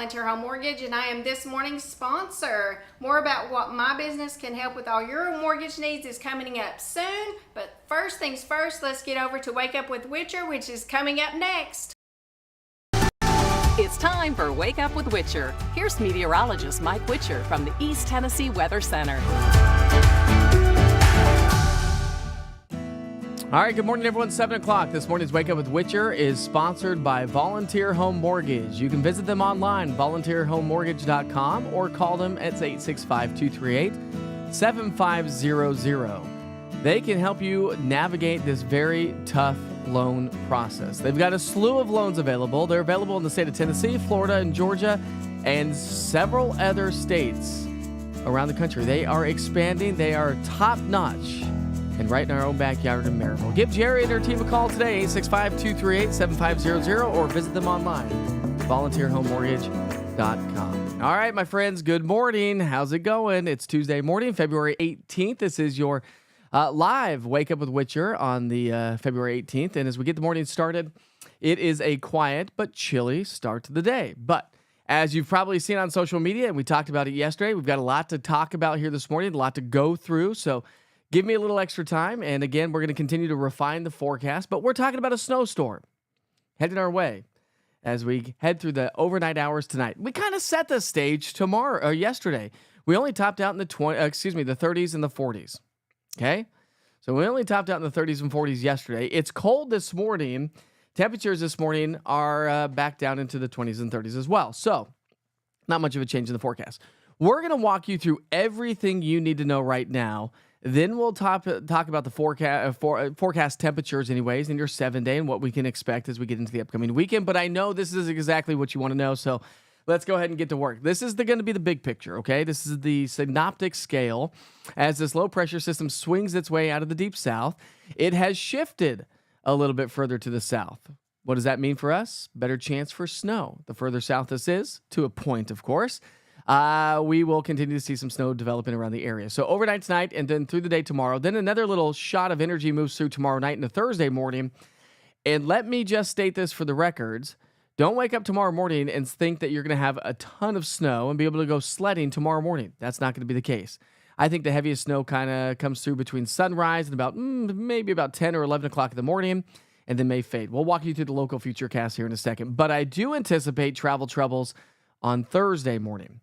Volunteer Home Mortgage, and I am this morning's sponsor. More about what my business can help with all your mortgage needs is coming up soon. But first things first, let's get over to Wake Up with Witcher, which is coming up next. It's time for Wake Up with Witcher. Here's meteorologist Mike Witcher from the East Tennessee Weather Center. All right, good morning, everyone. 7 o'clock. This morning's Wake Up with Witcher is sponsored by Volunteer Home Mortgage. You can visit them online, volunteerhomemortgage.com, or call them at 865-238-7500. They can help you navigate this very tough loan process. They've got a slew of loans available. They're available in the state of Tennessee, Florida, and Georgia, and several other states around the country. They are expanding. They are top-notch. And right in our own backyard in Maryville. Give Jerry and her team a call today, 865-238-7500, or visit them online, volunteerhomemortgage.com. All right, my friends, good morning. How's it going? It's Tuesday morning, February 18th. This is your live Wake Up with Witcher on the February 18th. And as we get the morning started, it is a quiet but chilly start to the day. But as you've probably seen on social media, and we talked about it yesterday, we've got a lot to talk about here this morning, a lot to go through. So give me a little extra time, and again, we're going to continue to refine the forecast, but we're talking about a snowstorm heading our way as we head through the overnight hours tonight. We kind of set the stage yesterday. We only topped out in the 30s and the 40s. Okay, so we only topped out in the 30s and 40s yesterday. It's cold this morning. Temperatures this morning are back down into the 20s and 30s as well. So not much of a change in the forecast. We're going to walk you through everything you need to know right now. Then we'll talk about the forecast temperatures anyways in your 7-day and what we can expect as we get into the upcoming weekend. But I know this is exactly what you want to know, so let's go ahead and get to work. This is going to be the big picture, okay? This is the synoptic scale. As this low-pressure system swings its way out of the deep south, it has shifted a little bit further to the south. What does that mean for us? Better chance for snow. The further south this is, to a point, of course, we will continue to see some snow developing around the area. So overnight tonight and then through the day tomorrow. Then another little shot of energy moves through tomorrow night into Thursday morning. And let me just state this for the records. Don't wake up tomorrow morning and think that you're going to have a ton of snow and be able to go sledding tomorrow morning. That's not going to be the case. I think the heaviest snow kind of comes through between sunrise and about maybe about 10 or 11 o'clock in the morning and then may fade. We'll walk you through the local futurecast here in a second. But I do anticipate travel troubles on Thursday morning.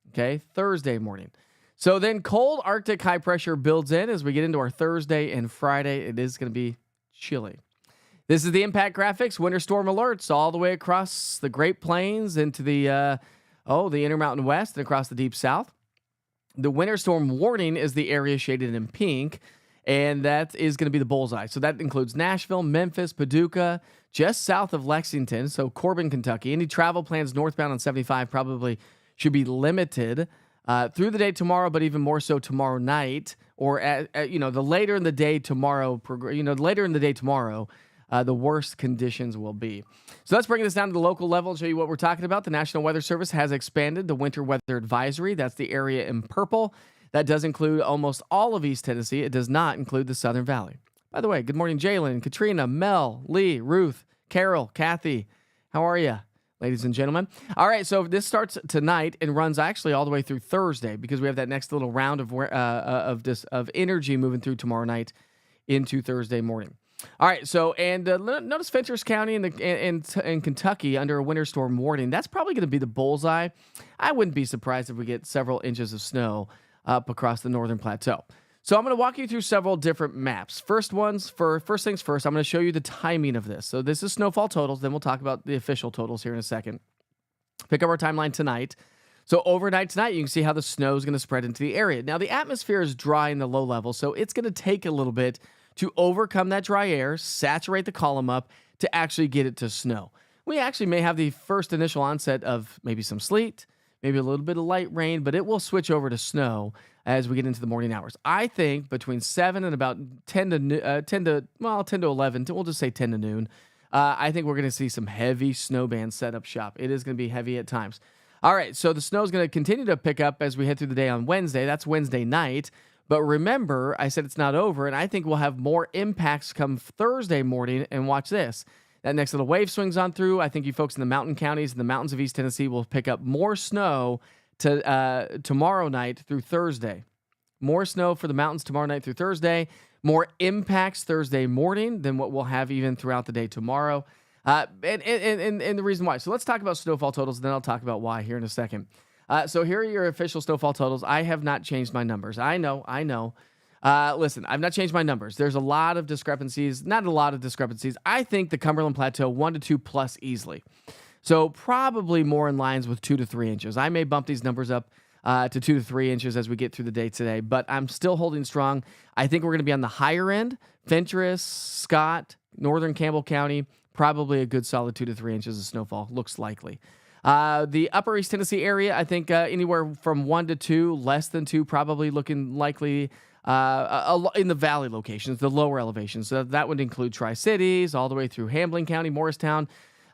Okay, Thursday morning. So then cold Arctic high pressure builds in as we get into our Thursday and Friday. It is going to be chilly. This is the impact graphics, winter storm alerts all the way across the Great Plains into the Intermountain West and across the Deep South. The winter storm warning is the area shaded in pink, and that is going to be the bullseye. So that includes Nashville, Memphis, Paducah, just south of Lexington, so Corbin, Kentucky. Any travel plans northbound on 75 probably should be limited through the day tomorrow, but even more so tomorrow night, or the later in the day tomorrow. The worst conditions will be. So let's bring this down to the local level and show you what we're talking about. The National Weather Service has expanded the winter weather advisory. That's the area in purple. That does include almost all of East Tennessee. It does not include the Southern Valley. By the way, good morning, Jalen, Katrina, Mel, Lee, Ruth, Carol, Kathy. How are you, ladies and gentlemen? All right, so this starts tonight and runs actually all the way through Thursday because we have that next little round of energy moving through tomorrow night into Thursday morning. All right, so notice Fentress County in Kentucky under a winter storm warning. That's probably going to be the bullseye. I wouldn't be surprised if we get several inches of snow up across the northern plateau. So I'm going to walk you through several different maps. First things first, I'm going to show you the timing of this. So this is snowfall totals. Then we'll talk about the official totals here in a second. Pick up our timeline tonight. So overnight tonight, you can see how the snow is going to spread into the area. Now, the atmosphere is dry in the low level, so it's going to take a little bit to overcome that dry air, saturate the column up to actually get it to snow. We actually may have the first initial onset of maybe some sleet, maybe a little bit of light rain, but it will switch over to snow as we get into the morning hours. I think between 7 and about 10 to 11, we'll just say 10 to noon, I think we're going to see some heavy snow bands set up shop. It is going to be heavy at times. All right, so the snow is going to continue to pick up as we head through the day on Wednesday. That's Wednesday night. But remember, I said it's not over, and I think we'll have more impacts come Thursday morning. And watch this. that next little wave swings on through. I think you folks in the mountain counties and the mountains of East Tennessee will pick up more snow to tomorrow night through Thursday. More snow for the mountains tomorrow night through Thursday. More impacts Thursday morning than what we'll have even throughout the day tomorrow. And the reason why. So let's talk about snowfall totals, and then I'll talk about why here in a second. So here are your official snowfall totals. I have not changed my numbers. I know. Listen, I've not changed my numbers. There's a lot of discrepancies. Not a lot of discrepancies. I think the Cumberland Plateau 1 to 2 plus easily. So probably more in lines with 2 to 3 inches. I may bump these numbers up to 2 to 3 inches as we get through the day today, but I'm still holding strong. I think we're going to be on the higher end. Fentress, Scott, Northern Campbell County, probably a good solid 2 to 3 inches of snowfall. Looks likely. The upper East Tennessee area, I think anywhere from 1 to 2, less than 2, probably looking likely in the valley locations, the lower elevations. So that would include Tri-Cities, all the way through Hambling County, Morristown,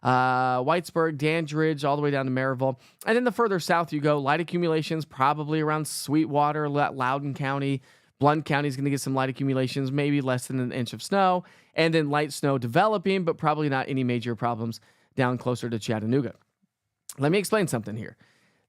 Whitesburg, Dandridge, all the way down to Maryville. And then the further south you go, light accumulations probably around Sweetwater, Loudoun County. Blount County is going to get some light accumulations, maybe less than an inch of snow. And then light snow developing, but probably not any major problems down closer to Chattanooga. Let me explain something here.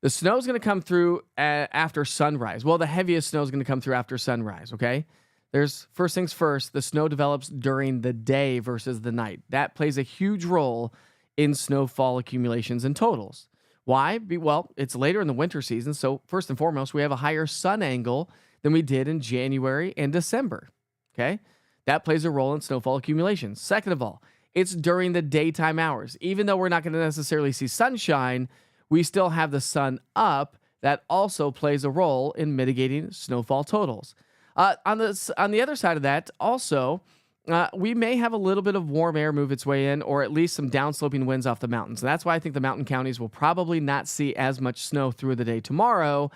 The snow is going to come through after sunrise. Well, the heaviest snow is going to come through after sunrise, okay? There's first things first, the snow develops during the day versus the night. That plays a huge role in snowfall accumulations and totals. Why? Well, it's later in the winter season, so first and foremost, we have a higher sun angle than we did in January and December, okay? That plays a role in snowfall accumulations. Second of all, it's during the daytime hours. Even though we're not going to necessarily see sunshine, we still have the sun up. That also plays a role in mitigating snowfall totals. On the other side of that, also, we may have a little bit of warm air move its way in, or at least some downsloping winds off the mountains. And that's why I think the mountain counties will probably not see as much snow through the day tomorrow.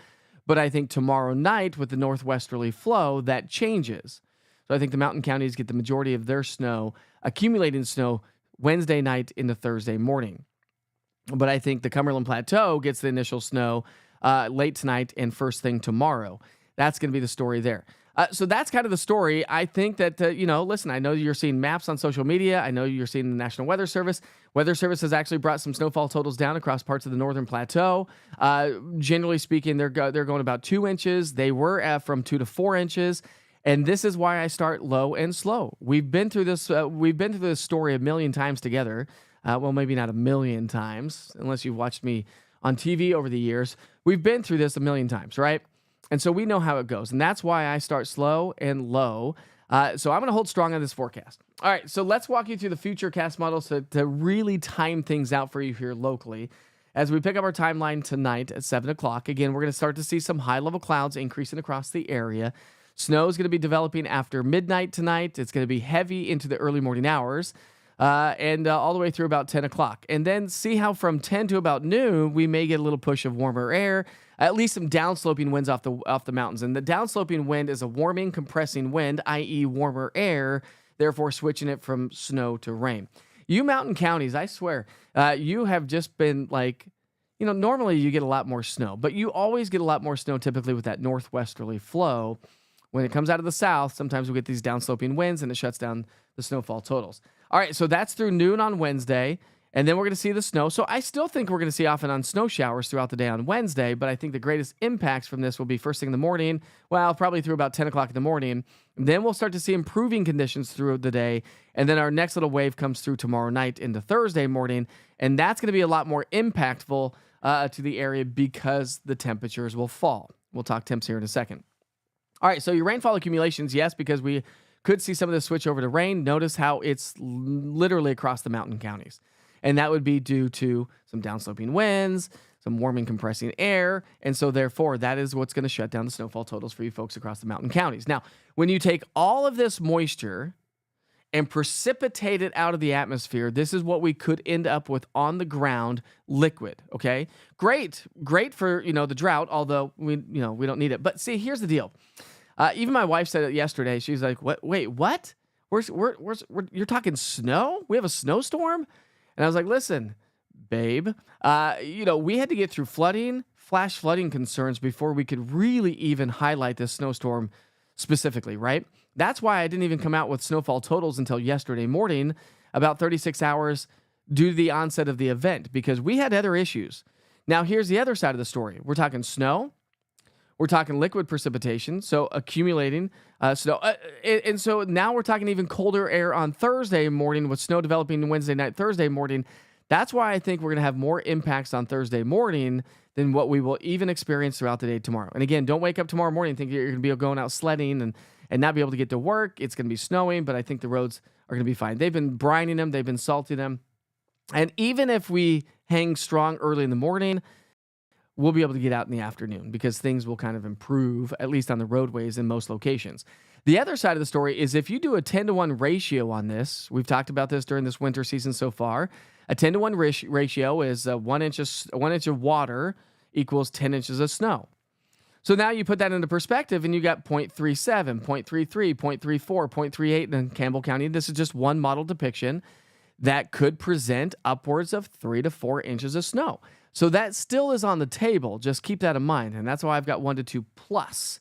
But I think tomorrow night, with the northwesterly flow, that changes. So I think the mountain counties get the majority of their snow, accumulating snow, Wednesday night into Thursday morning. But I think the Cumberland Plateau gets the initial snow late tonight and first thing tomorrow. That's going to be the story there. So that's kind of the story. I think that, listen, I know you're seeing maps on social media. I know you're seeing the National Weather Service. Weather Service has actually brought some snowfall totals down across parts of the Northern Plateau. Generally speaking, they're going about 2 inches. They were from 2 to 4 inches. And this is why I start low and slow. We've been through this. We've been through this story a million times together. Well, maybe not a million times, unless you've watched me on TV over the years. We've been through this a million times, right? And so we know how it goes. And that's why I start slow and low. So I'm going to hold strong on this forecast. All right, so let's walk you through the futurecast models to really time things out for you here locally. As we pick up our timeline tonight at 7 o'clock, again, we're going to start to see some high-level clouds increasing across the area. Snow is going to be developing after midnight tonight. It's going to be heavy into the early morning hours and all the way through about 10 o'clock. And then see how from 10 to about noon, we may get a little push of warmer air, at least some downsloping winds off the mountains. And the downsloping wind is a warming, compressing wind, i.e. warmer air, therefore switching it from snow to rain. You mountain counties, I swear, you have just been like, normally you get a lot more snow, but you always get a lot more snow typically with that northwesterly flow. When it comes out of the south, sometimes we get these downsloping winds and it shuts down the snowfall totals. All right, so that's through noon on Wednesday, and then we're going to see the snow. So I still think we're going to see off and on snow showers throughout the day on Wednesday, but I think the greatest impacts from this will be first thing in the morning, well, probably through about 10 o'clock in the morning. Then we'll start to see improving conditions through the day, and then our next little wave comes through tomorrow night into Thursday morning, and that's going to be a lot more impactful to the area because the temperatures will fall. We'll talk temps here in a second. All right, so your rainfall accumulations, yes, because we could see some of this switch over to rain. Notice how it's literally across the mountain counties. And that would be due to some downsloping winds, some warming, compressing air. And so, therefore, that is what's going to shut down the snowfall totals for you folks across the mountain counties. Now, when you take all of this moisture and precipitate it out of the atmosphere, this is what we could end up with on the ground, liquid, okay? Great for, the drought, although we don't need it. But see, here's the deal. Even my wife said it yesterday. She's like, "What? Wait, what? You're talking snow? We have a snowstorm?" And I was like, "Listen, babe, we had to get through flash flooding concerns before we could really even highlight this snowstorm specifically, right? That's why I didn't even come out with snowfall totals until yesterday morning, about 36 hours due to the onset of the event because we had other issues. Now, here's the other side of the story. We're talking snow. We're talking liquid precipitation, so accumulating snow. And so now we're talking even colder air on Thursday morning with snow developing Wednesday night, Thursday morning. That's why I think we're going to have more impacts on Thursday morning than what we will even experience throughout the day tomorrow. And again, don't wake up tomorrow morning thinking you're going to be going out sledding and not be able to get to work. It's going to be snowing, but I think the roads are going to be fine. They've been brining them. They've been salting them. And even if we hang strong early in the morning, we'll be able to get out in the afternoon because things will kind of improve, at least on the roadways in most locations. The other side of the story is if you do a 10-to-1 ratio on this, we've talked about this during this winter season so far, a 10-to-1 ratio is 1 inch of water equals 10 inches of snow. So now you put that into perspective and you got 0.37, 0.33, 0.34, 0.38 in Campbell County. This is just one model depiction that could present upwards of 3 to 4 inches of snow. So that still is on the table. Just keep that in mind. And that's why I've got 1 to 2 plus.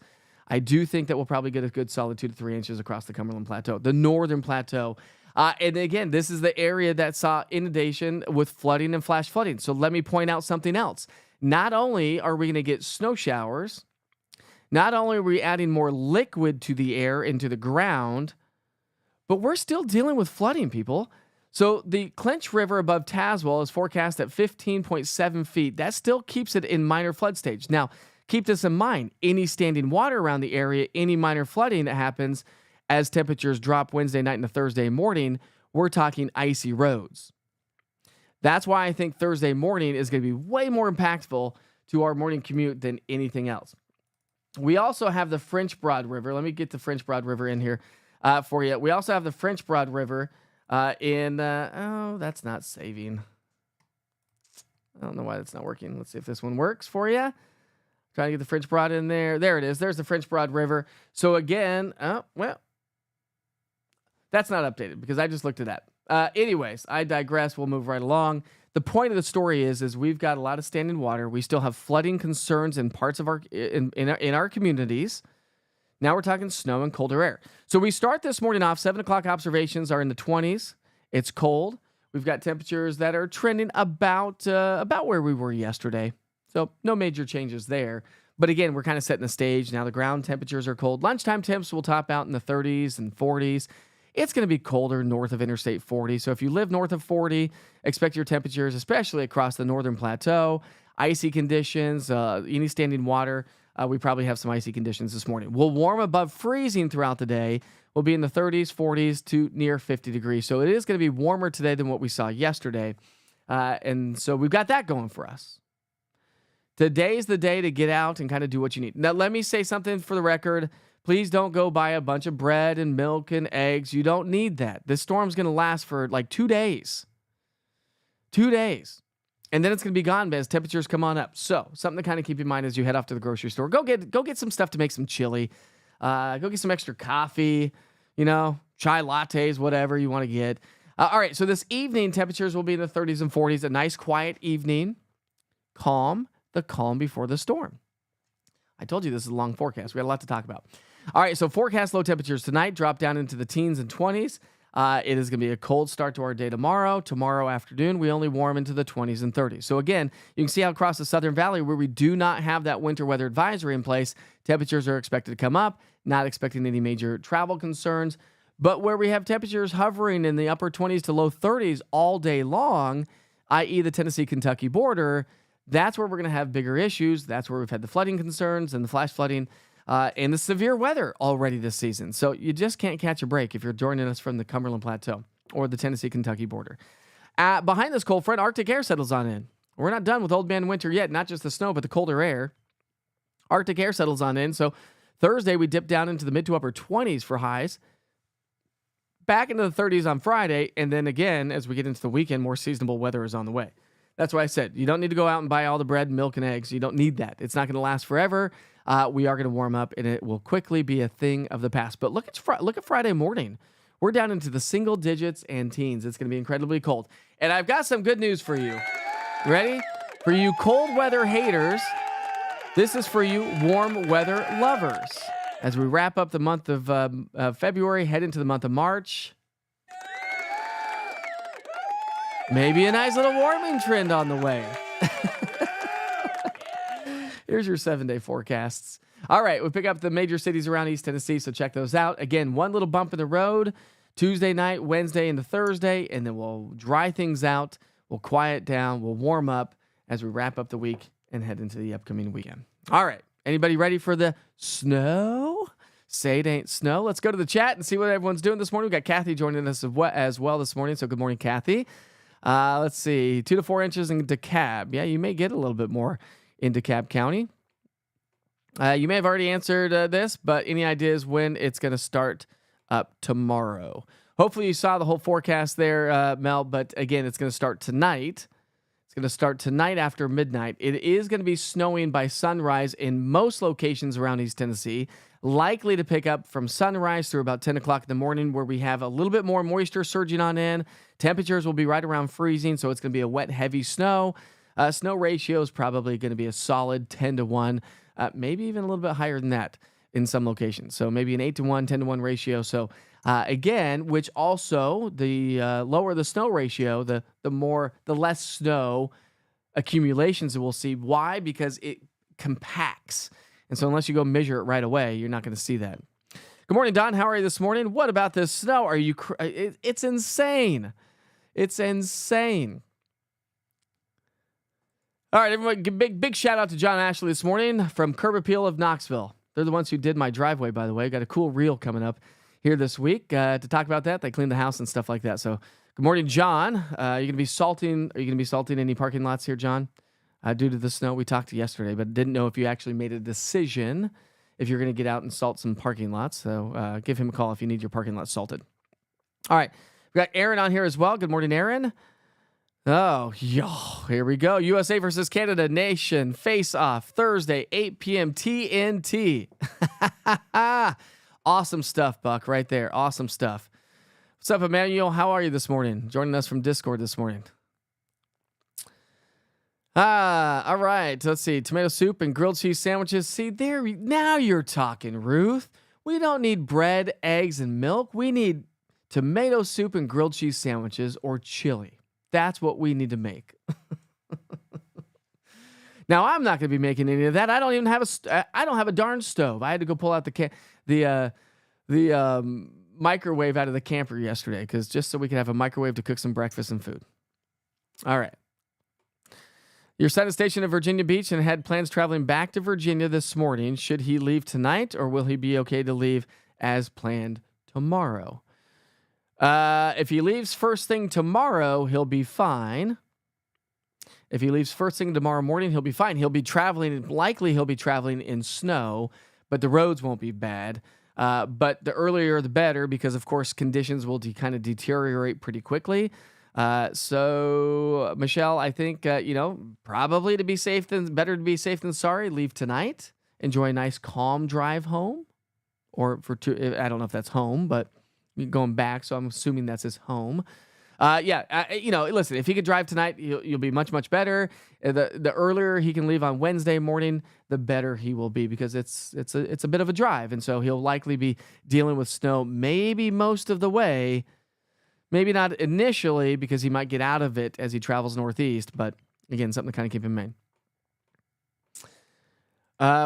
I do think that we'll probably get a good solid 2 to 3 inches across the Cumberland Plateau, the northern plateau. And again, this is the area that saw inundation with flooding and flash flooding. So let me point out something else. Not only are we going to get snow showers, not only are we adding more liquid to the air into the ground, but we're still dealing with flooding, people. So the Clinch River above Tazewell is forecast at 15.7 feet. That still keeps it in minor flood stage. Now, keep this in mind. Any standing water around the area, any minor flooding that happens as temperatures drop Wednesday night into Thursday morning, we're talking icy roads. That's why I think Thursday morning is going to be way more impactful to our morning commute than anything else. We also have the French Broad River. Let me get the French Broad River in here for you. We also have the French Broad River that's not saving. I don't know why that's not working. Let's see if this one works for you. Trying to get the French Broad in there. There it is. There's the French Broad River. So again, that's not updated because I just looked at that. Anyways, I digress. We'll move right along. The point of the story is we've got a lot of standing water. We still have flooding concerns in parts of in our communities. Now we're talking snow and colder air. So we start this morning off, 7 o'clock observations are in the 20s. It's cold. We've got temperatures that are trending about where we were yesterday. So no major changes there. But again, we're kind of setting the stage. Now the ground temperatures are cold. Lunchtime temps will top out in the 30s and 40s. It's going to be colder north of Interstate 40. So if you live north of 40, expect your temperatures, especially across the northern plateau, icy conditions, any standing water. We probably have some icy conditions this morning. We'll warm above freezing throughout the day. We'll be in the 30s, 40s to near 50 degrees. So it is going to be warmer today than what we saw yesterday. And so we've got that going for us. Today's the day to get out and kind of do what you need. Now, let me say something for the record. Please don't go buy a bunch of bread and milk and eggs. You don't need that. This storm's going to last for like 2 days. 2 days. And then it's going to be gone as temperatures come on up. So something to kind of keep in mind as you head off to the grocery store. Go get some stuff to make some chili. Go get some extra coffee, chai lattes, whatever you want to get. All right, so this evening, temperatures will be in the 30s and 40s. A nice, quiet evening. Calm, the calm before the storm. I told you this is a long forecast. We got a lot to talk about. All right, so forecast low temperatures tonight drop down into the teens and 20s. It is going to be a cold start to our day tomorrow. Tomorrow afternoon, we only warm into the 20s and 30s. So again, you can see how across the Southern Valley, where we do not have that winter weather advisory in place, temperatures are expected to come up, not expecting any major travel concerns. But where we have temperatures hovering in the upper 20s to low 30s all day long, i.e. the Tennessee-Kentucky border, that's where we're going to have bigger issues. That's where we've had the flooding concerns and the flash flooding and the severe weather already this season. So you just can't catch a break if you're joining us from the Cumberland Plateau or the Tennessee-Kentucky border. Behind this cold front, Arctic air settles on in. We're not done with Old Man Winter yet, not just the snow, but the colder air. Arctic air settles on in. So Thursday, we dip down into the mid to upper 20s for highs. Back into the 30s on Friday. And then again, as we get into the weekend, more seasonable weather is on the way. That's why I said you don't need to go out and buy all the bread, milk, and eggs. You don't need that. It's not going to last forever. We are going to warm up, and it will quickly be a thing of the past. But look at Friday morning. We're down into the single digits and teens. It's going to be incredibly cold. And I've got some good news for you. Ready? For you cold weather haters, this is for you warm weather lovers. As we wrap up the month of February, head into the month of March. Maybe a nice little warming trend on the way. Here's your 7-day forecasts. All right, we pick up the major cities around East Tennessee, so check those out. Again, one little bump in the road Tuesday night, Wednesday, into Thursday, and then we'll dry things out. We'll quiet down. We'll warm up as we wrap up the week and head into the upcoming weekend. All right, anybody ready for the snow? Say it ain't snow. Let's go to the chat and see what everyone's doing this morning. We've got Kathy joining us as well this morning, so good morning, Kathy. Let's see, 2 to 4 inches in DeKalb. Yeah, you may get a little bit more in DeKalb County. You may have already answered this, but any ideas when it's going to start up tomorrow? Hopefully you saw the whole forecast there, Mel, but again, it's going to start tonight. It's going to start tonight after midnight. It is going to be snowing by sunrise in most locations around East Tennessee, likely to pick up from sunrise through about 10 o'clock in the morning, where we have a little bit more moisture surging on in. Temperatures will be right around freezing, so it's going to be a wet, heavy snow. Snow ratio is probably going to be a solid 10 to 1, maybe even a little bit higher than that in some locations. So maybe an 8 to 1, 10 to 1 ratio. So again, which also the lower the snow ratio, the less snow accumulations that we'll see. Why? Because it compacts. And so unless you go measure it right away, you're not going to see that. Good morning, Don. How are you this morning? What about this snow? Are you? It's insane. It's insane. All right, everyone, big shout out to John Ashley this morning from Curb Appeal of Knoxville. They're the ones who did my driveway, by the way. Got a cool reel coming up here this week to talk about that. They cleaned the house and stuff like that. So good morning, John. Are you going to be salting any parking lots here, John? Due to the snow, we talked yesterday, but didn't know if you actually made a decision if you're going to get out and salt some parking lots. So give him a call if you need your parking lot salted. All right, we got Aaron on here as well. Good morning, Aaron. Oh, here we go. USA versus Canada Nation face-off Thursday, 8 p.m. TNT. Awesome stuff, Buck, right there. Awesome stuff. What's up, Emmanuel? How are you this morning? Joining us from Discord this morning. All right. Let's see. Tomato soup and grilled cheese sandwiches. See, now you're talking, Ruth. We don't need bread, eggs, and milk. We need tomato soup and grilled cheese sandwiches or chili. That's what we need to make. Now, I'm not going to be making any of that. I don't even have a darn stove. I had to go pull out the microwave out of the camper yesterday just so we could have a microwave to cook some breakfast and food. All right. Your son is stationed at Virginia Beach and had plans traveling back to Virginia this morning. Should he leave tonight, or will he be okay to leave as planned tomorrow? If he leaves first thing tomorrow, he'll be fine. If he leaves first thing tomorrow morning, he'll be fine. He'll be traveling in snow, but the roads won't be bad. But the earlier the better, because of course conditions will kind of deteriorate pretty quickly. So Michelle, I think, probably better to be safe than sorry. Leave tonight. Enjoy a nice calm drive home, or I don't know if that's home, but going back. So I'm assuming that's his home. Listen, if he could drive tonight, you'll be much, much better. The earlier he can leave on Wednesday morning, the better he will be, because it's a bit of a drive. And so he'll likely be dealing with snow maybe most of the way. Maybe not initially, because he might get out of it as he travels northeast. But again, something to kind of keep in mind.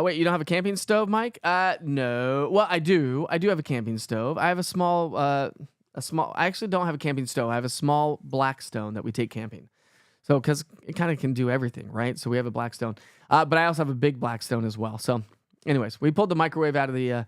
Wait, you don't have a camping stove, Mike? No. Well, I do. I do have a camping stove. I have a small. I actually don't have a camping stove. I have a small Blackstone that we take camping. So, because it kind of can do everything, right? So we have a Blackstone. But I also have a big Blackstone as well. So, anyways, we pulled the microwave out of the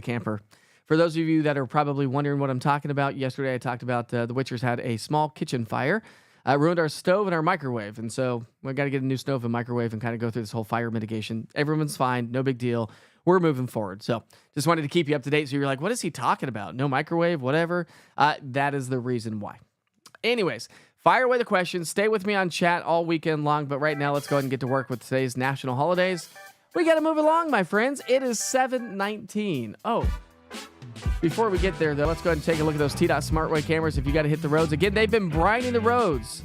camper. For those of you that are probably wondering what I'm talking about, yesterday I talked about the Witchers had a small kitchen fire. Ruined our stove and our microwave. And so we got to get a new stove and microwave and kind of go through this whole fire mitigation. Everyone's fine. No big deal. We're moving forward. So just wanted to keep you up to date. So you're like, what is he talking about? No microwave, whatever. That is the reason why. Anyways, fire away the questions. Stay with me on chat all weekend long. But right now, let's go ahead and get to work with today's national holidays. We got to move along, my friends. It is 7/19. Oh, before we get there, though, let's go ahead and take a look at those TDOT SmartWay cameras. If you got to hit the roads. Again, they've been brining the roads.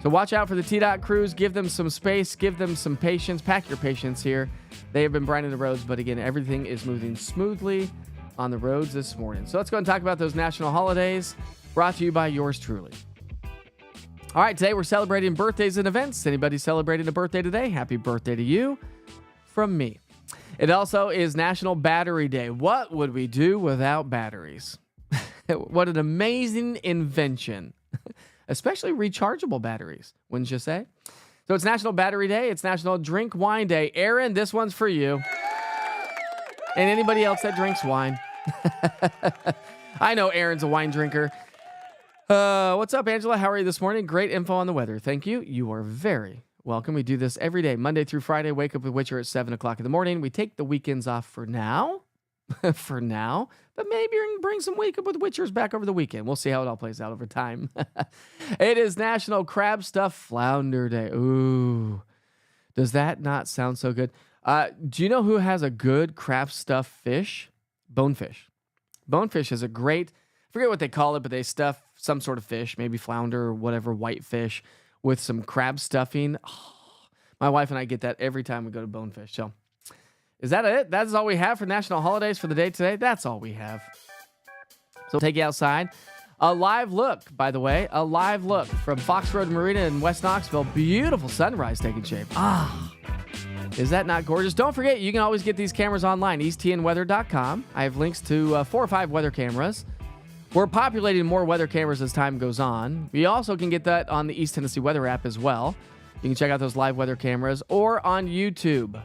So watch out for the TDOT crews. Give them some space. Give them some patience. Pack your patience here. They have been brining the roads, but again, everything is moving smoothly on the roads this morning. So let's go and talk about those national holidays, brought to you by yours truly. All right, today we're celebrating birthdays and events. Anybody celebrating a birthday today? Happy birthday to you from me. It also is National Battery Day. What would we do without batteries? What an amazing invention, especially rechargeable batteries, wouldn't you say? So it's National Battery Day. It's National Drink Wine Day. Aaron, this one's for you. And anybody else that drinks wine. I know Aaron's a wine drinker. What's up, Angela? How are you this morning? Great info on the weather. Thank you. You are very welcome. We do this every day, Monday through Friday. Wake up with Witcher at 7 o'clock in the morning. We take the weekends off for now. For now. But maybe bring some Wake Up with Witchers back over the weekend. We'll see how it all plays out over time. It is National Crab Stuffed Flounder Day. Ooh. Does that not sound so good? Do you know who has a good crab stuffed fish? Bonefish. Bonefish is a great, I forget what they call it, but they stuff some sort of fish, maybe flounder or whatever, white fish, with some crab stuffing. Oh, my wife and I get that every time we go to Bonefish. So is that it? That's all we have for national holidays for the day today. That's all we have. So we'll take you outside. A live look, by the way, a live look from Fox Road Marina in West Knoxville. Beautiful sunrise taking shape. Is that not gorgeous? Don't forget, you can always get these cameras online, eastTNweather.com. I have links to 4 or 5 weather cameras. We're populating more weather cameras as time goes on. You also can get that on the East Tennessee Weather app as well. You can check out those live weather cameras or on YouTube.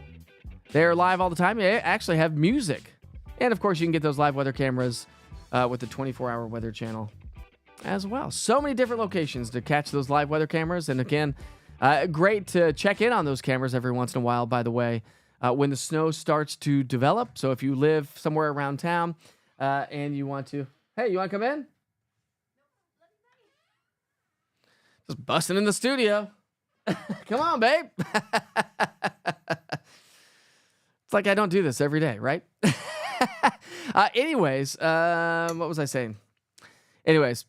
They're live all the time. They actually have music. And, of course, you can get those live weather cameras with the 24-hour weather channel as well. So many different locations to catch those live weather cameras. And, again, great to check in on those cameras every once in a while, by the way, when the snow starts to develop. So if you live somewhere around town and you want to... Hey, you want to come in? Just busting in the studio. Come on, babe. It's like I don't do this every day, right? Anyways, what was I saying? Anyways,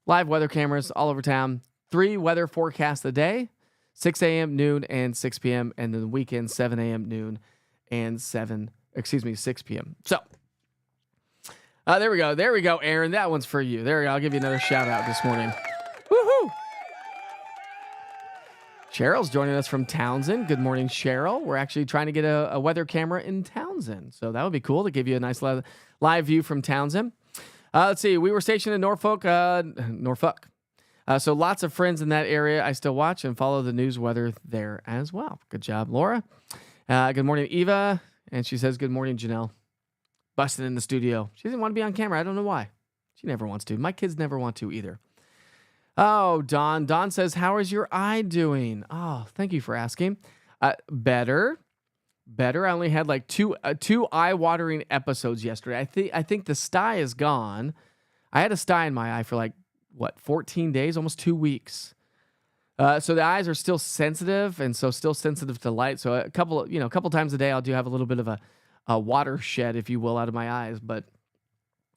live weather cameras all over town. 3 weather forecasts a day, 6 a.m., noon, and 6 p.m. And then the weekend, 7 a.m., noon, and 6 p.m. So, there we go. There we go, Aaron. That one's for you. There we go. I'll give you another shout out this morning. Woohoo! Cheryl's joining us from Townsend. Good morning, Cheryl. We're actually trying to get a weather camera in Townsend. So that would be cool to give you a nice live view from Townsend. Let's see. We were stationed in Norfolk. So lots of friends in that area. I still watch and follow the news weather there as well. Good job, Laura. Good morning, Eva. And she says, good morning, Janelle. Busting in the studio. She doesn't want to be on camera. I don't know why. She never wants to. My kids never want to either. Oh, Don. Don says, how is your eye doing? Oh, thank you for asking. Better. I only had like two eye-watering episodes yesterday. I think the sty is gone. I had a sty in my eye for 14 days, almost 2 weeks. So the eyes are still sensitive, and so still sensitive to light. So a couple times a day, I'll have a little bit of a watershed, if you will, out of my eyes. But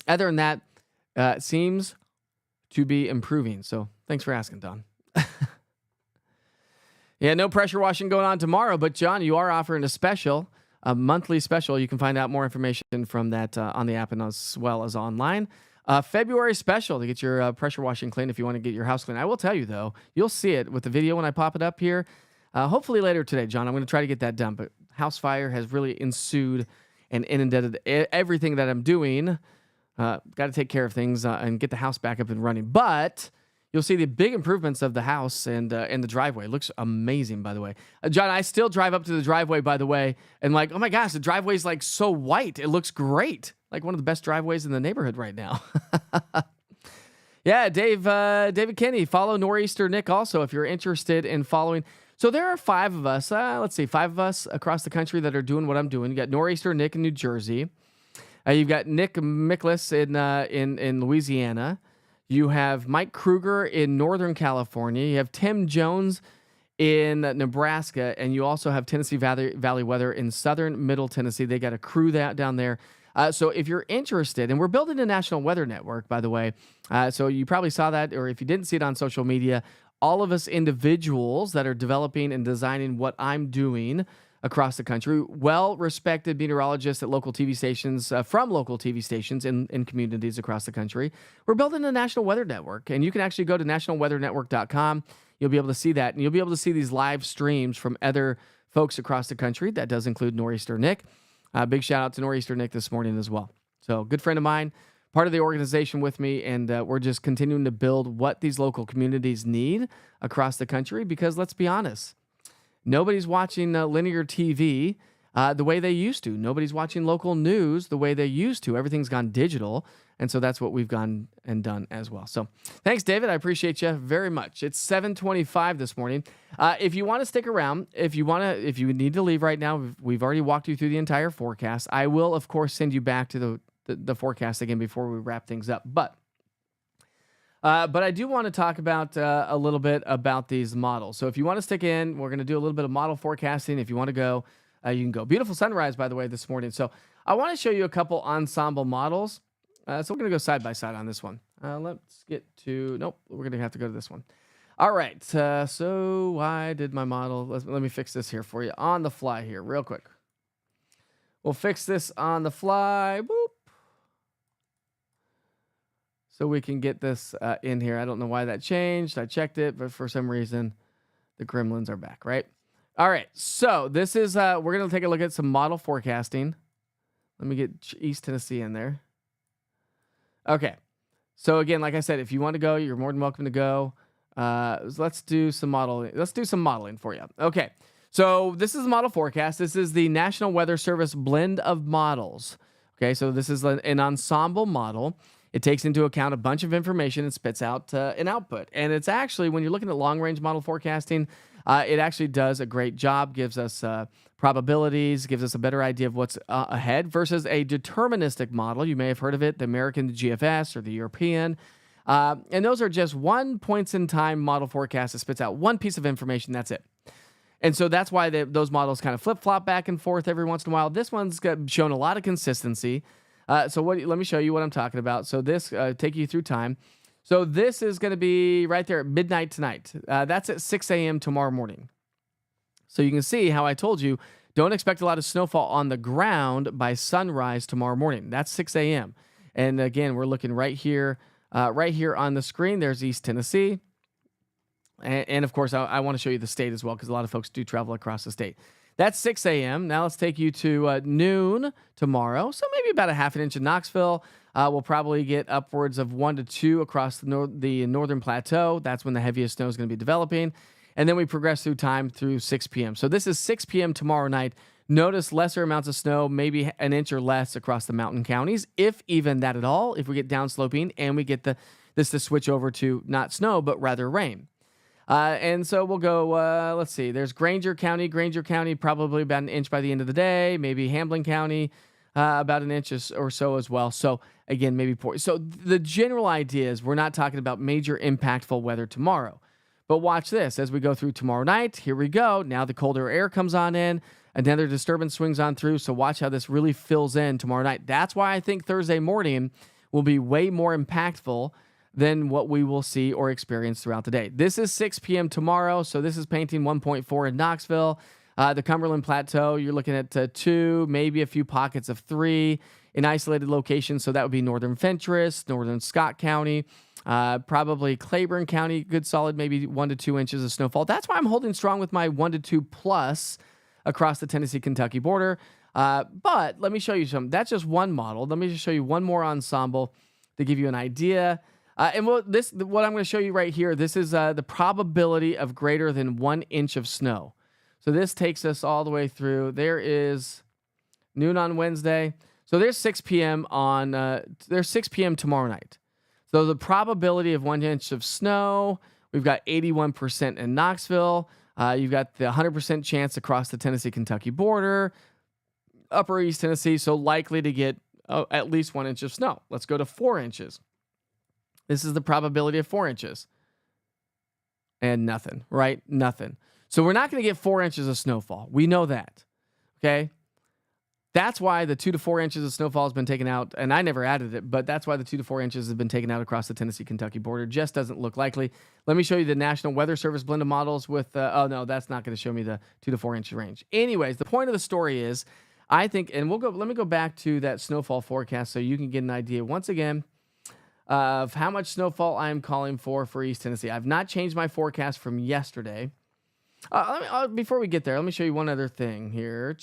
other than that, it seems to be improving. So thanks for asking, Don. Yeah, no pressure washing going on tomorrow. But, John, you are offering a monthly special. You can find out more information from that on the app and as well as online. February special to get your pressure washing clean if you want to get your house clean. I will tell you, though, you'll see it with the video when I pop it up here. Hopefully later today, John. I'm going to try to get that done. But house fire has really ensued and inundated everything that I'm doing. Got to take care of things and get the house back up and running. But you'll see the big improvements of the house and the driveway. It looks amazing, by the way. John, I still drive up to the driveway, by the way, and oh my gosh, the driveway's so white. It looks great. Like one of the best driveways in the neighborhood right now. Yeah, David Kenny, follow Nor'easter Nick also if you're interested in following. So there are 5 of us, 5 of us across the country that are doing what I'm doing. You got Nor'easter Nick in New Jersey. You've got Nick Miklas in Louisiana. You have Mike Kruger in Northern California. You have Tim Jones in Nebraska. And you also have Tennessee Valley Weather in Southern Middle Tennessee. They got a crew down there. So if you're interested, and we're building a national weather network, by the way. So you probably saw that, or if you didn't see it on social media, all of us individuals that are developing and designing what I'm doing across the country. Well-respected meteorologists at local TV stations, from local TV stations in communities across the country. We're building a national weather network, and you can actually go to nationalweathernetwork.com. You'll be able to see that, and you'll be able to see these live streams from other folks across the country. That does include Nor'easter Nick. Big shout out to Nor'easter Nick this morning as well. So, good friend of mine, part of the organization with me, and we're just continuing to build what these local communities need across the country because, let's be honest, nobody's watching linear TV the way they used to. Nobody's watching local news the way they used to. Everything's gone digital, and so that's what we've gone and done as well. So thanks, David. I appreciate you very much. It's 7:25 this morning. If you want to stick around, if you need to leave right now, we've already walked you through the entire forecast. I will, of course, send you back to the forecast again before we wrap things up. But I do want to talk about a little bit about these models. So if you want to stick in, we're going to do a little bit of model forecasting. If you want to go, you can go. Beautiful sunrise, by the way, this morning. So I want to show you a couple ensemble models. So we're going to go side by side on this one. Let's get to, nope, we're going to have to go to this one. All right. So why did my model, let me fix this here for you on the fly here real quick. We'll fix this on the fly. Boop. So we can get this in here. I don't know why that changed. I checked it, but for some reason, the gremlins are back, right? All right. So this is, we're going to take a look at some model forecasting. Let me get East Tennessee in there. Okay. So again, like I said, if you want to go, you're more than welcome to go. Let's do some modeling. Let's do some modeling for you. Okay. So this is the model forecast. This is the National Weather Service blend of models. Okay. So this is an ensemble model. It takes into account a bunch of information and spits out an output. And it's actually, when you're looking at long-range model forecasting, it actually does a great job, gives us probabilities, gives us a better idea of what's ahead versus a deterministic model. You may have heard of it, the American GFS or the European. And those are just one points-in-time model forecast that spits out one piece of information. That's it. And so that's why those models kind of flip-flop back and forth every once in a while. This one's shown a lot of consistency. Let me show you what I'm talking about. So this, take you through time. So this is going to be right there at midnight tonight. That's at 6 a.m. tomorrow morning. So you can see how I told you, don't expect a lot of snowfall on the ground by sunrise tomorrow morning. That's 6 a.m. And again, we're looking right here on the screen. There's East Tennessee. And of course, I want to show you the state as well, because a lot of folks do travel across the state. That's 6 a.m. Now let's take you to noon tomorrow. So maybe about a half an inch in Knoxville. We'll probably get upwards of 1 to 2 across the northern plateau. That's when the heaviest snow is going to be developing. And then we progress through time through 6 p.m. So this is 6 p.m. tomorrow night. Notice lesser amounts of snow, maybe an inch or less across the mountain counties, if even that at all, if we get downsloping and we get this to switch over to not snow, but rather rain. And so we'll go, let's see, there's Granger County, probably about an inch by the end of the day, maybe Hamblin County, about an inch or so as well. So again, maybe poor. So the general idea is we're not talking about major impactful weather tomorrow. But watch this as we go through tomorrow night. Here we go. Now the colder air comes on in. Another disturbance swings on through. So watch how this really fills in tomorrow night. That's why I think Thursday morning will be way more impactful than what we will see or experience throughout the day. This is 6 p.m. tomorrow, so this is painting 1.4 in Knoxville. The Cumberland Plateau, you're looking at 2, maybe a few pockets of 3 in isolated locations, so that would be northern Fentress, northern Scott County, probably Claiborne County, good solid, maybe 1 to 2 inches of snowfall. That's why I'm holding strong with my 1 to 2 plus across the Tennessee-Kentucky border. But let me show you some. That's just one model. Let me just show you one more ensemble to give you an idea. And what I'm going to show you right here, this is the probability of greater than 1 inch of snow. So this takes us all the way through. There is noon on Wednesday. So there's 6 p.m. there's 6 p.m. tomorrow night. So the probability of 1 inch of snow, we've got 81% in Knoxville. You've got the 100% chance across the Tennessee-Kentucky border, upper East Tennessee, so likely to get at least 1 inch of snow. Let's go to 4 inches. This is the probability of 4 inches. And nothing, right? Nothing. So we're not going to get 4 inches of snowfall. We know that. Okay? That's why the 2 to 4 inches of snowfall has been taken out, and I never added it, but that's why the 2 to 4 inches have been taken out across the Tennessee-Kentucky border. Just doesn't look likely. Let me show you the National Weather Service blend of models with, oh no, that's not going to show me the 2 to 4 inch range. Anyways, the point of the story is, I think, and let me go back to that snowfall forecast so you can get an idea once again of how much snowfall I'm calling for East Tennessee. I've not changed my forecast from yesterday. Before we get there, let me show you one other thing here.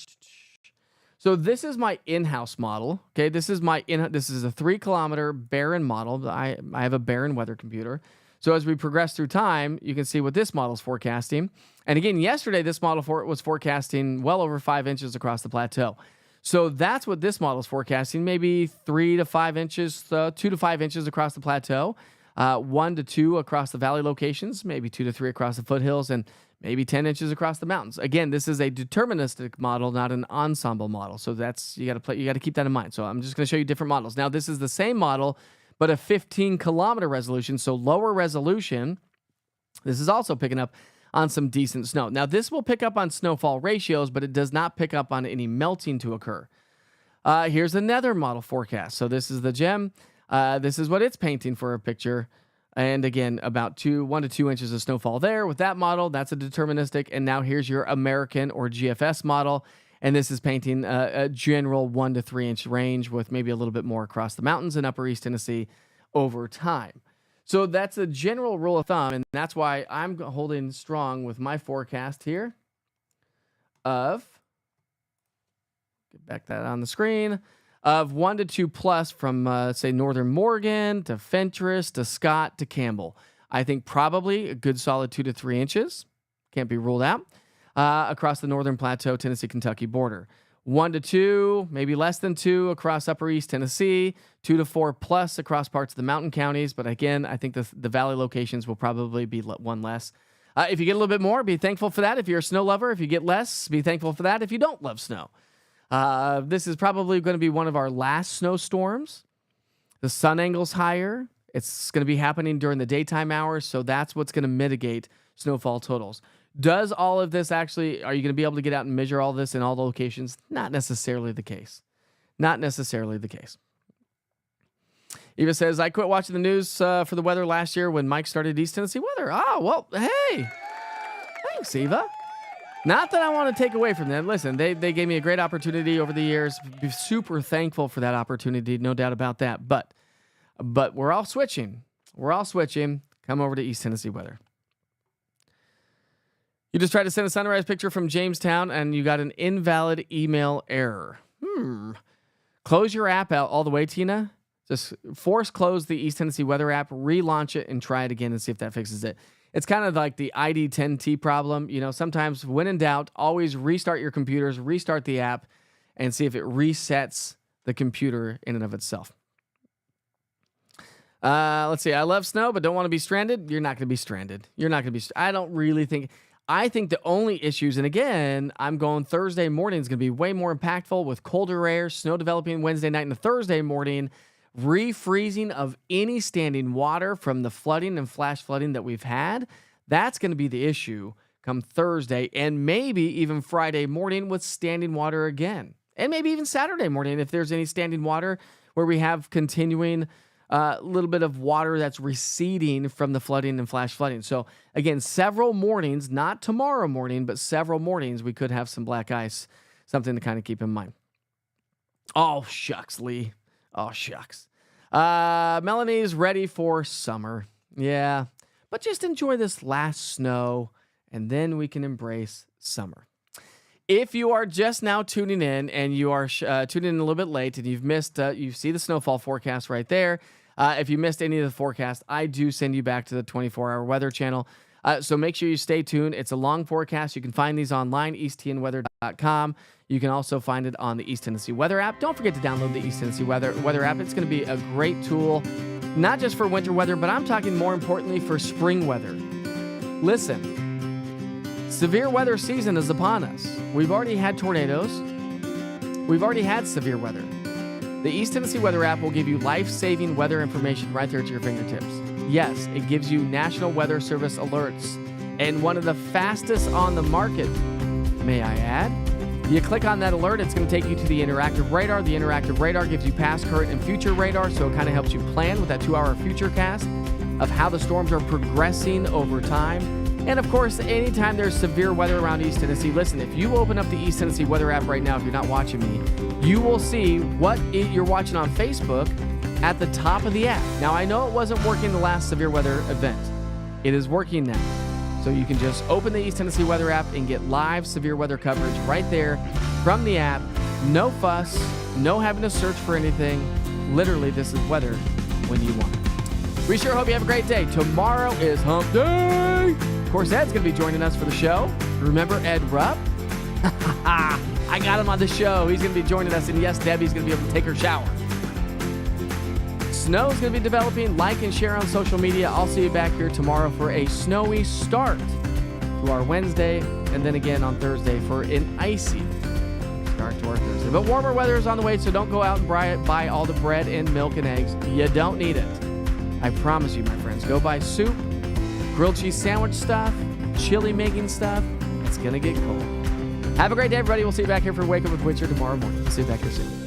So this is my in-house model. Okay, this is a 3-kilometer barren model. I have a barren weather computer. So as we progress through time, you can see what this model is forecasting. And again, yesterday this model was forecasting well over 5 inches across the plateau. So that's what this model is forecasting. Maybe 3 to 5 inches, 2 to 5 inches across the plateau, 1 to 2 across the valley locations, maybe 2 to 3 across the foothills, and maybe 10 inches across the mountains. Again, this is a deterministic model, not an ensemble model. So you got to keep that in mind. So I'm just going to show you different models. Now, this is the same model, but a 15-kilometer resolution, so lower resolution. This is also picking up on some decent snow. Now, this will pick up on snowfall ratios, but it does not pick up on any melting to occur. Here's another model forecast. So this is the GEM. This is what it's painting for a picture. And again, about 1 to 2 inches of snowfall there with that model. That's a deterministic. And now here's your American or GFS model. And this is painting a general 1 to 3 inch range with maybe a little bit more across the mountains in upper East Tennessee over time. So that's a general rule of thumb. And that's why I'm holding strong with my forecast here of, get back that on the screen, of 1 to 2 plus from, say, northern Morgan to Fentress to Scott to Campbell. I think probably a good solid 2 to 3 inches. Can't be ruled out. Across the northern plateau, Tennessee-Kentucky border. 1 to 2, maybe less than 2 across upper East Tennessee. 2 to 4 plus across parts of the mountain counties. But again, I think the valley locations will probably be 1 less. If you get a little bit more, be thankful for that. If you're a snow lover, if you get less, be thankful for that. If you don't love snow. This is probably going to be one of our last snowstorms. The sun angle's higher. It's going to be happening during the daytime hours, so that's what's going to mitigate snowfall totals. Does all of this actually, are you going to be able to get out and measure all this in all the locations? Not necessarily the case. Not necessarily the case. Eva says, I quit watching the news for the weather last year when Mike started East Tennessee Weather. Oh, well, hey. Thanks, Eva. Not that I want to take away from them. Listen, they gave me a great opportunity over the years. Be super thankful for that opportunity, no doubt about that. But we're all switching. We're all switching. Come over to East Tennessee Weather. You just tried to send a sunrise picture from Jamestown, and you got an invalid email error. Close your app out all the way, Tina. Just force close the East Tennessee Weather app, relaunch it, and try it again and see if that fixes it. It's kind of like the ID10T problem. You know, sometimes when in doubt, always restart your computers, restart the app, and see if it resets the computer in and of itself. Let's see. I love snow, but don't want to be stranded. You're not going to be stranded. You're not going to be. I don't really think. I think the only issues, and again, I'm going Thursday morning is going to be way more impactful with colder air, snow developing Wednesday night and Thursday morning, refreezing of any standing water from the flooding and flash flooding that we've had. That's going to be the issue come Thursday and maybe even Friday morning with standing water again. And maybe even Saturday morning if there's any standing water where we have continuing little bit of water that's receding from the flooding and flash flooding. So again, several mornings, not tomorrow morning, but several mornings, we could have some black ice, something to kind of keep in mind. Oh, shucks, Lee. Oh, shucks. Melanie's ready for summer. Yeah, but just enjoy this last snow, and then we can embrace summer. If you are just now tuning in and you are tuning in a little bit late and you've missed, you see the snowfall forecast right there. If you missed any of the forecast, I do send you back to the 24-hour weather channel. So make sure you stay tuned. It's a long forecast. You can find these online, eastTNweather.com. You can also find it on the East Tennessee Weather app. Don't forget to download the East Tennessee Weather app. It's going to be a great tool, not just for winter weather, but I'm talking more importantly for spring weather. Listen. Severe weather season is upon us. We've already had tornadoes. We've already had severe weather. The East Tennessee Weather app will give you life-saving weather information right there at your fingertips. Yes, it gives you National Weather Service alerts and one of the fastest on the market, may I add, You click on that alert, it's going to take you to the interactive radar. The interactive radar gives you past, current, and future radar, so it kind of helps you plan with that 2-hour future cast of how the storms are progressing over time. And of course, anytime there's severe weather around East Tennessee, listen, if you open up the East Tennessee weather app right now, if you're not watching me, you will see what you're watching on Facebook at the top of the app. Now, I know it wasn't working the last severe weather event. It is working now. So you can just open the East Tennessee weather app and get live severe weather coverage right there from the app. No fuss, no having to search for anything. Literally, this is weather when you want it. We sure hope you have a great day. Tomorrow is Hump Day. Of course, Ed's going to be joining us for the show. Remember Ed Rupp? I got him on the show. He's going to be joining us. And yes, Debbie's going to be able to take her shower. Snow is going to be developing. Like and share on social media. I'll see you back here tomorrow for a snowy start to our Wednesday, and then again on Thursday for an icy start to our Thursday. But warmer weather is on the way, so don't go out and buy all the bread and milk and eggs. You don't need it. I promise you, my friends. Go buy soup, grilled cheese sandwich stuff, chili making stuff. It's going to get cold. Have a great day, everybody. We'll see you back here for Wake Up with Witcher tomorrow morning. We'll see you back here soon.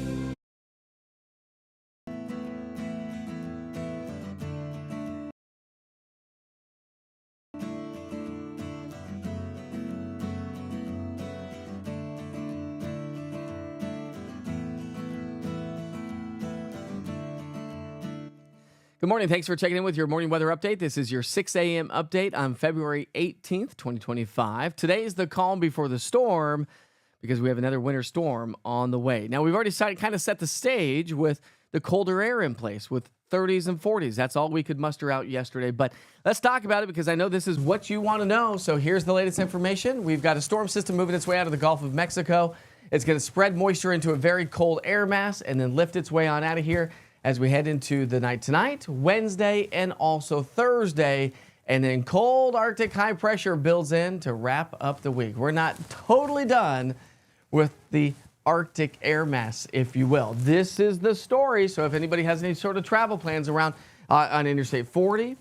Good morning. Thanks for checking in with your morning weather update. This is your 6 a.m. update on February 18th, 2025. Today is the calm before the storm because we have another winter storm on the way. Now, we've already kind of set the stage with the colder air in place with 30s and 40s. That's all we could muster out yesterday. But let's talk about it because I know this is what you want to know. So here's the latest information. We've got a storm system moving its way out of the Gulf of Mexico. It's going to spread moisture into a very cold air mass and then lift its way on out of here as we head into the night tonight, Wednesday, and also Thursday. And then cold Arctic high pressure builds in to wrap up the week. We're not totally done with the Arctic air mass, if you will. This is the story. So if anybody has any sort of travel plans around on Interstate 40,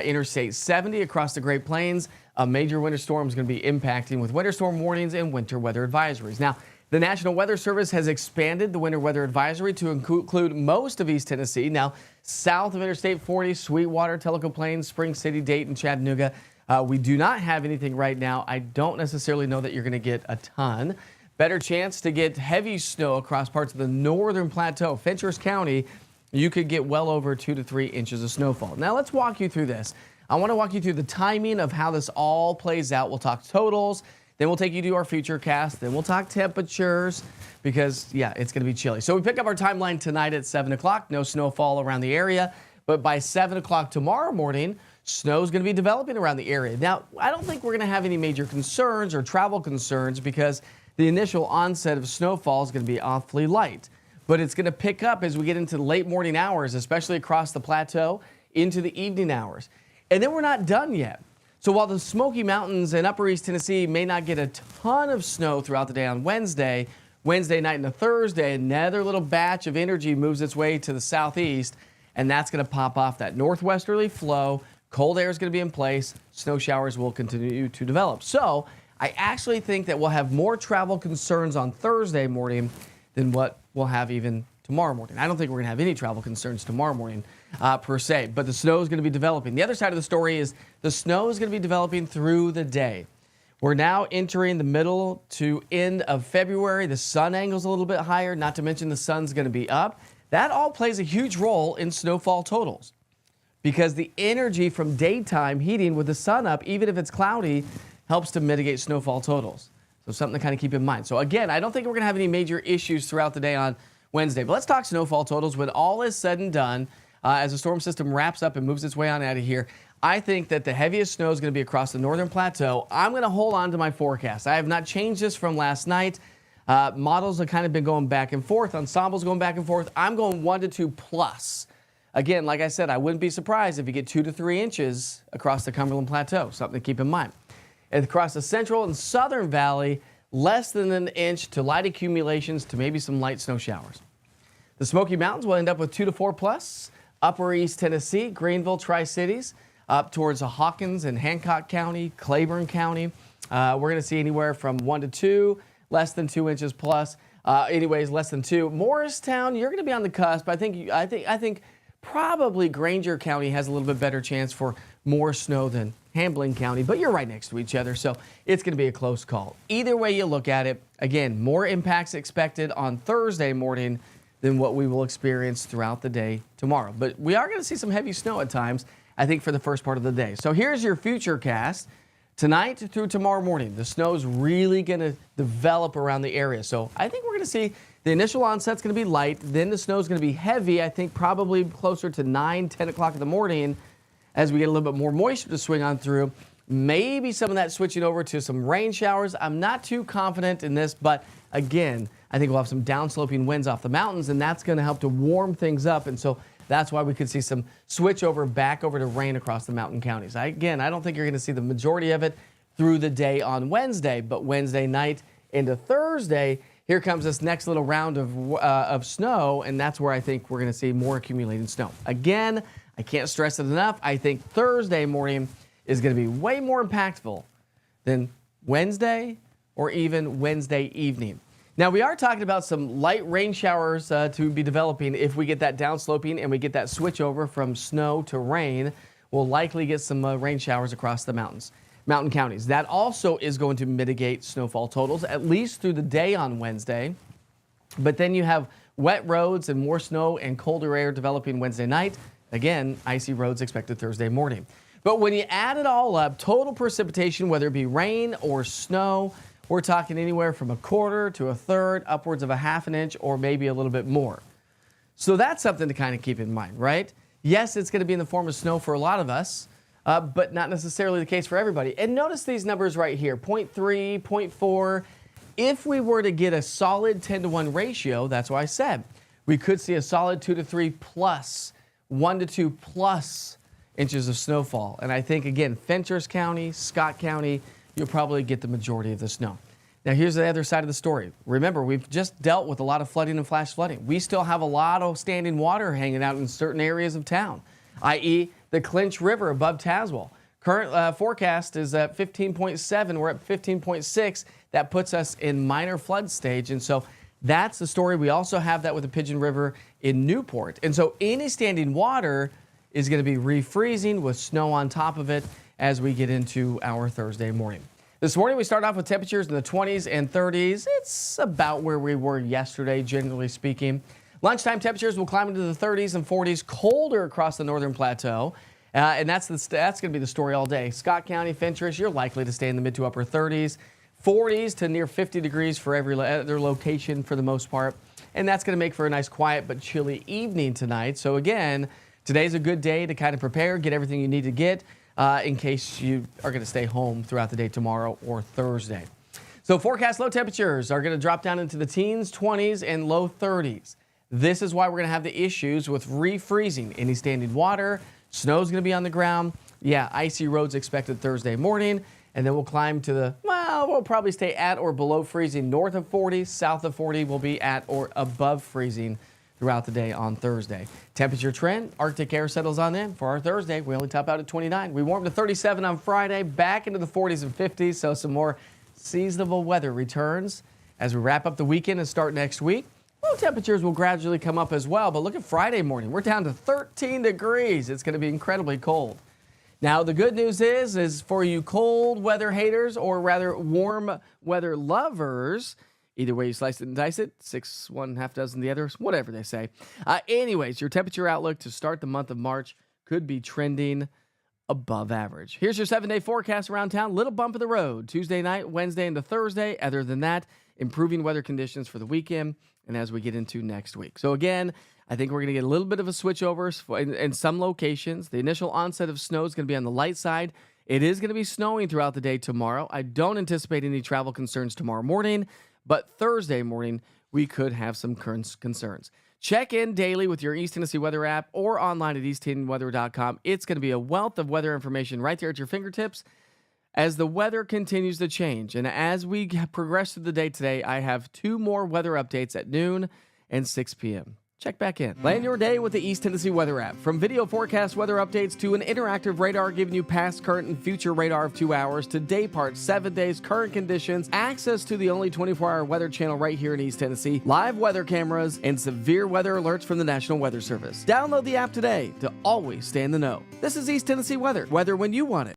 Interstate 70 across the Great Plains, a major winter storm is going to be impacting with winter storm warnings and winter weather advisories. Now, the National Weather Service has expanded the winter weather advisory to include most of East Tennessee. Now, south of Interstate 40, Sweetwater, Tellico Plains, Spring City, Dayton, Chattanooga. We do not have anything right now. I don't necessarily know that you're going to get a ton. Better chance to get heavy snow across parts of the northern plateau. Fenchurch County, you could get well over 2 to 3 inches of snowfall. Now, let's walk you through this. I want to walk you through the timing of how this all plays out. We'll talk totals. Then we'll take you to our future cast. Then we'll talk temperatures because, yeah, it's going to be chilly. So we pick up our timeline tonight at 7 o'clock. No snowfall around the area. But by 7 o'clock tomorrow morning, snow's going to be developing around the area. Now, I don't think we're going to have any major concerns or travel concerns because the initial onset of snowfall is going to be awfully light. But it's going to pick up as we get into the late morning hours, especially across the plateau, into the evening hours. And then we're not done yet. So while the Smoky Mountains and Upper East Tennessee may not get a ton of snow throughout the day on Wednesday night into Thursday, another little batch of energy moves its way to the southeast, and that's going to pop off that northwesterly flow. Cold air is going to be in place. Snow showers will continue to develop. So I actually think that we'll have more travel concerns on Thursday morning than what we'll have even tomorrow morning. I don't think we're going to have any travel concerns tomorrow morning per se, but the snow is going to be developing. The other side of the story is the snow is going to be developing through the day. We're now entering the middle to end of February. The sun angle's a little bit higher, not to mention the sun's going to be up. That all plays a huge role in snowfall totals because the energy from daytime heating with the sun up, even if it's cloudy, helps to mitigate snowfall totals. So something to kind of keep in mind. So again, I don't think we're going to have any major issues throughout the day on Wednesday. But let's talk snowfall totals when all is said and done. As the storm system wraps up and moves its way on out of here, I think that the heaviest snow is going to be across the northern plateau. I'm going to hold on to my forecast. I have not changed this from last night. Models have kind of been going back and forth. Ensembles going back and forth. I'm going 1 to 2 plus. Again, like I said, I wouldn't be surprised if you get 2 to 3 inches across the Cumberland Plateau. Something to keep in mind. And across the central and southern valley, less than an inch to light accumulations to maybe some light snow showers. The Smoky Mountains will end up with 2 to 4 plus. Upper East Tennessee, Greenville, Tri-Cities, up towards Hawkins and Hancock County, Claiborne County. We're going to see anywhere from 1 to 2. less than 2 inches plus. Anyways, less than 2. Morristown, you're going to be on the cusp. I think probably Granger County has a little bit better chance for more snow than Hamblen County, but you're right next to each other, so it's going to be a close call. Either way you look at it, again, more impacts expected on Thursday morning than what we will experience throughout the day tomorrow. But we are going to see some heavy snow at times, I think, for the first part of the day. So here's your future cast. Tonight through tomorrow morning, the snow is really going to develop around the area. So I think we're going to see the initial onset's going to be light. Then the snow is going to be heavy, I think probably closer to 9, 10 o'clock in the morning as we get a little bit more moisture to swing on through. Maybe some of that switching over to some rain showers. I'm not too confident in this, but again, I think we'll have some downsloping winds off the mountains, and that's going to help to warm things up. And so that's why we could see some switch over back over to rain across the mountain counties. I don't think you're going to see the majority of it through the day on Wednesday, but Wednesday night into Thursday, here comes this next little round of snow, and that's where I think we're going to see more accumulated snow. Again, I can't stress it enough. I think Thursday morning is going to be way more impactful than Wednesday or even Wednesday evening. Now, we are talking about some light rain showers to be developing if we get that downsloping and we get that switch over from snow to rain. We'll likely get some rain showers across the mountain counties. That also is going to mitigate snowfall totals, at least through the day on Wednesday. But then you have wet roads and more snow and colder air developing Wednesday night. Again, icy roads expected Thursday morning. But when you add it all up, total precipitation, whether it be rain or snow, we're talking anywhere from a quarter to a third, upwards of a half an inch, or maybe a little bit more. So that's something to kind of keep in mind, right? Yes, it's going to be in the form of snow for a lot of us, but not necessarily the case for everybody. And notice these numbers right here, 0.3, 0.4. If we were to get a solid 10-to-1 ratio, that's what I said, we could see a solid 2 to 3 plus, 1 to 2 plus inches of snowfall. And I think, again, Fenchurch County, Scott County, you'll probably get the majority of the snow. Now, here's the other side of the story. Remember, we've just dealt with a lot of flooding and flash flooding. We still have a lot of standing water hanging out in certain areas of town, i.e. the Clinch River above Tazewell. Current forecast is at 15.7. We're at 15.6. That puts us in minor flood stage. And so that's the story. We also have that with the Pigeon River in Newport. And so any standing water is going to be refreezing with snow on top of it as we get into our Thursday morning. This morning we start off with temperatures in the 20s and 30s. It's about where we were yesterday, generally speaking. Lunchtime temperatures will climb into the 30s and 40s, colder across the northern plateau. And that's going to be the story all day. Scott County, Fenchurch, you're likely to stay in the mid to upper 30s. 40s to near 50 degrees for every other location for the most part. And that's going to make for a nice quiet but chilly evening tonight. So again, today's a good day to kind of prepare, get everything you need to get in case you are going to stay home throughout the day tomorrow or Thursday. So forecast low temperatures are going to drop down into the teens, 20s, and low 30s. This is why we're going to have the issues with refreezing. Any standing water, snow's going to be on the ground. Yeah, icy roads expected Thursday morning. And then we'll climb to we'll probably stay at or below freezing north of 40. South of 40 will be at or above freezing throughout the day on Thursday. Temperature trend, Arctic air settles on in. For our Thursday, we only top out at 29. We warm to 37 on Friday, back into the 40s and 50s, so some more seasonable weather returns. As we wrap up the weekend and start next week, low temperatures will gradually come up as well, but look at Friday morning. We're down to 13 degrees. It's going to be incredibly cold. Now, the good news is for you cold weather haters, or rather warm weather lovers, either way you slice it and dice it, 6, 1, half dozen the others, whatever they say. Anyways, your temperature outlook to start the month of March could be trending above average. Here's your 7-day forecast around town. Little bump in the road Tuesday night, Wednesday into Thursday. Other than that, improving weather conditions for the weekend and as we get into next week. So again, I think we're going to get a little bit of a switch over in some locations. The initial onset of snow is going to be on the light side. It is going to be snowing throughout the day tomorrow. I don't anticipate any travel concerns tomorrow morning, but Thursday morning, we could have some concerns. Check in daily with your East Tennessee Weather app or online at eastTNweather.com. It's going to be a wealth of weather information right there at your fingertips as the weather continues to change. And as we progress through the day today, I have 2 more weather updates at noon and 6 p.m. check back in. Plan your day with the East Tennessee Weather app. From video forecast weather updates to an interactive radar giving you past, current, and future radar of 2 hours to day parts, 7 days, current conditions, access to the only 24-hour weather channel right here in East Tennessee, live weather cameras, and severe weather alerts from the National Weather Service. Download the app today to always stay in the know. This is East Tennessee Weather. Weather when you want it.